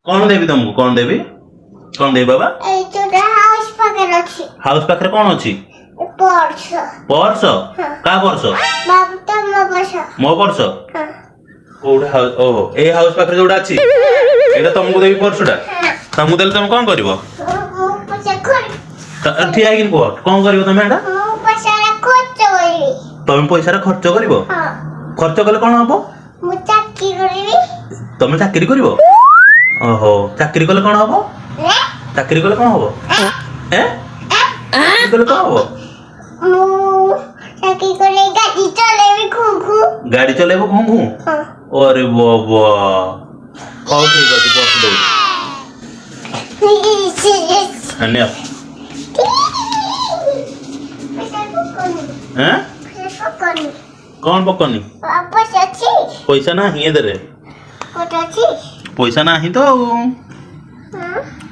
कौन देवी तुमको कौन देवी बाबा हाउस पाखे कौन अच्छी पर्स का पर्स मो पर्स ओहो ए हाउस पाखे जोड़ा अच्छी एटा तुमको देवी पर्सटा तुमको देले तुम कौन करिवो ठिया कि कह कौन करिवो तुम एटा तुम पैसा खर्च करिवो खर्च कले कौन हबो तुम चाकरी करिवो ओहो चाकरी कले कौन हबो चाकरी कले कौन हबो ए चाकरी कले कौन हबो गाड़ी चलेबो घू घू अरे बाबा हौ ठीक अछि बस दो अन्य हैं कौन पकनी पैसा ना ही दे पैसा नाही तो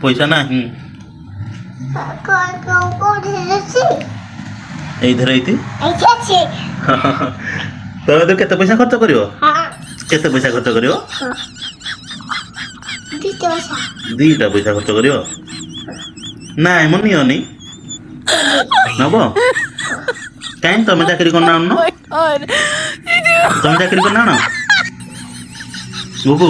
पैसा नाही इधर आईती तमे तो केते पैसा खर्च करियो केते पैसा खर्च करियो दीटा पैसा खर्च करियो नाइ मनी होनी नबो काइन तमे चाकरी करना न तमे चाकरी करना न बुबू